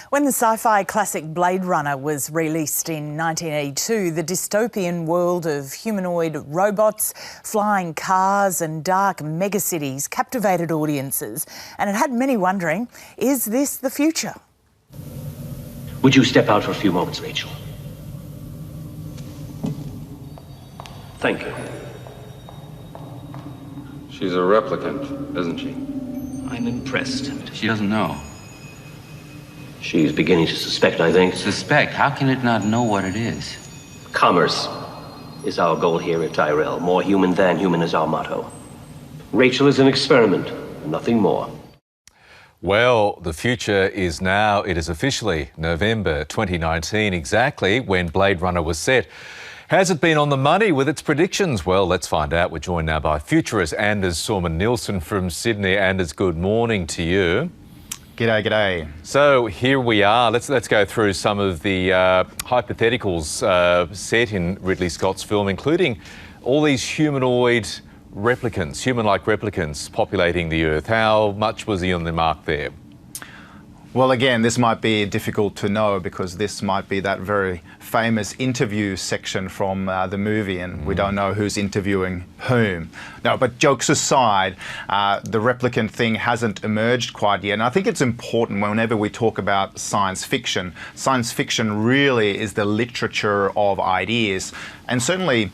When the sci-fi classic Blade Runner was released in 1982, the dystopian world of humanoid robots, flying cars and dark megacities captivated audiences, and it had many wondering, is this the future? Would you step out for a few moments, Rachel? Thank you. She's a replicant, isn't she? I'm impressed. She doesn't know. She's beginning to suspect, I think. Suspect? How can it not know what it is? Commerce is our goal here at Tyrell. More human than human is our motto. Rachel is an experiment, nothing more. Well, the future is now. It is officially November 2019, exactly when Blade Runner was set. Has it been on the money with its predictions? Well, let's find out. We're joined now by futurist Anders Sorman-Nielsen from Sydney. Anders, good morning to you. G'day, g'day. So here we are. Let's go through some of the hypotheticals set in Ridley Scott's film, including all these humanoid replicants, human-like replicants populating the Earth. How much was he on the mark there? Well, again, this might be difficult to know because this might be that very famous interview section from the movie, and we don't know who's interviewing whom. No, but jokes aside, the replicant thing hasn't emerged quite yet. And I think it's important whenever we talk about science fiction really is the literature of ideas. And certainly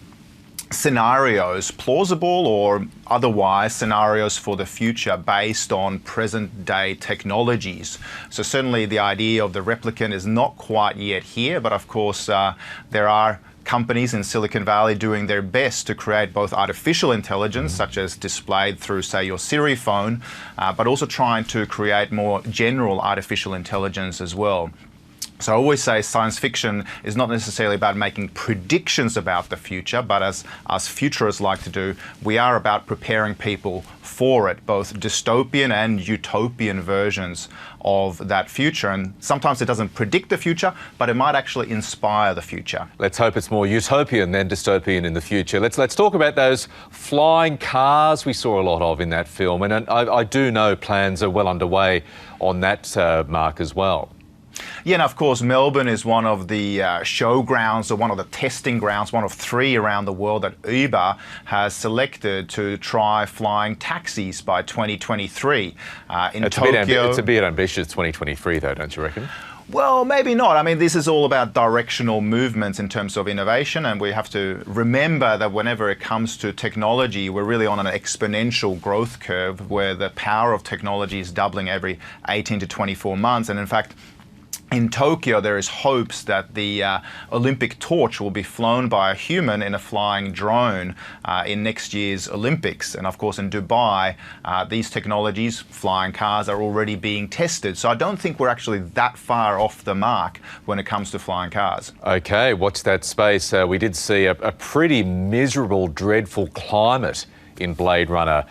scenarios, plausible or otherwise, scenarios for the future based on present day technologies. So certainly the idea of the replicant is not quite yet here, but of course there are companies in Silicon Valley doing their best to create both artificial intelligence, such as displayed through, say, your Siri phone, but also trying to create more general artificial intelligence as well. So I always say science fiction is not necessarily about making predictions about the future, but as us futurists like to do, we are about preparing people for it, both dystopian and utopian versions of that future. And sometimes it doesn't predict the future, but it might actually inspire the future. Let's hope it's more utopian than dystopian in the future. Let's talk about those flying cars we saw a lot of in that film. And I do know plans are well underway on that mark as well. Yeah, and of course, Melbourne is one of the showgrounds or one of the testing grounds, one of 3 around the world that Uber has selected to try flying taxis by 2023. In Tokyo, it's a bit ambitious, 2023, though, don't you reckon? Well, maybe not. I mean, this is all about directional movements in terms of innovation, and we have to remember that whenever it comes to technology, we're really on an exponential growth curve where the power of technology is doubling every 18 to 24 months. And in fact, in Tokyo, there is hopes that the Olympic torch will be flown by a human in a flying drone in next year's Olympics. And of course, in Dubai, these technologies, flying cars, are already being tested. So I don't think we're actually that far off the mark when it comes to flying cars. OK, watch that space. We did see a pretty miserable, dreadful climate in Blade Runner,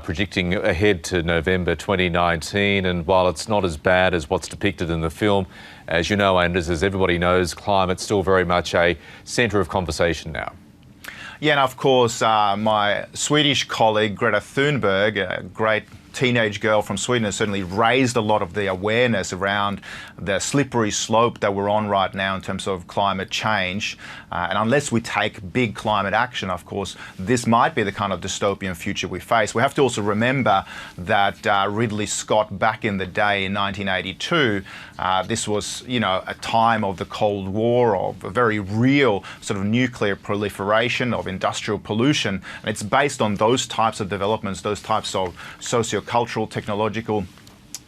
predicting ahead to November 2019. And while it's not as bad as what's depicted in the film, as you know, Anders, as everybody knows, climate's still very much a centre of conversation now. Yeah, and of course, my Swedish colleague Greta Thunberg, a great teenage girl from Sweden, has certainly raised a lot of the awareness around the slippery slope that we're on right now in terms of climate change. And unless we take big climate action, of course, this might be the kind of dystopian future we face. We have to also remember that Ridley Scott, back in the day in 1982, this was, you know, a time of the Cold War, of a very real sort of nuclear proliferation, of industrial pollution. And it's based on those types of developments, those types of socio-cultural, technological,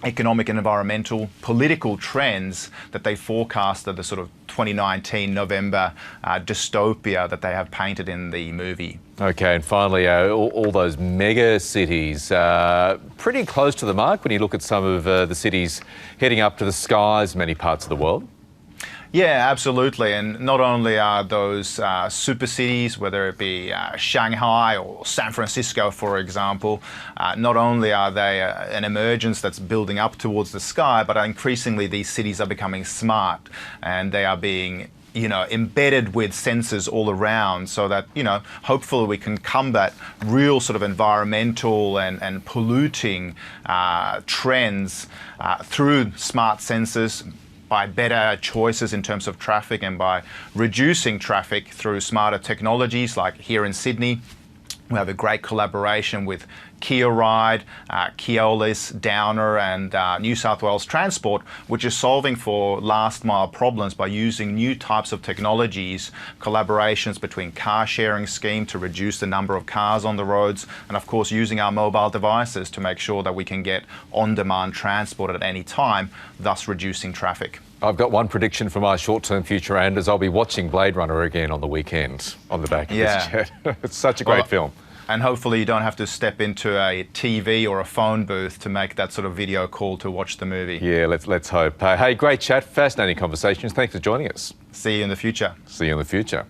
economic and environmental, political trends that they forecasted the sort of 2019 November dystopia that they have painted in the movie. OK, and finally, all those mega cities, pretty close to the mark when you look at some of the cities heading up to the skies in many parts of the world. Yeah, absolutely. And not only are those super cities, whether it be Shanghai or San Francisco, for example, not only are they an emergence that's building up towards the sky, but increasingly these cities are becoming smart, and they are being, you know, embedded with sensors all around, so that, you know, hopefully we can combat real sort of environmental and polluting trends through smart sensors, by better choices in terms of traffic and by reducing traffic through smarter technologies. Like here in Sydney, we have a great collaboration with Kia Ride, Keolis, Downer and New South Wales Transport, which is solving for last mile problems by using new types of technologies, collaborations between car sharing scheme to reduce the number of cars on the roads, and of course using our mobile devices to make sure that we can get on-demand transport at any time, thus reducing traffic. I've got one prediction for my short-term future, Anders. I'll be watching Blade Runner again on the weekend on the back of this jet. It's such a great film. And hopefully you don't have to step into a TV or a phone booth to make that sort of video call to watch the movie. Yeah, let's hope. Hey, great chat, fascinating conversations. Thanks for joining us. See you in the future. See you in the future.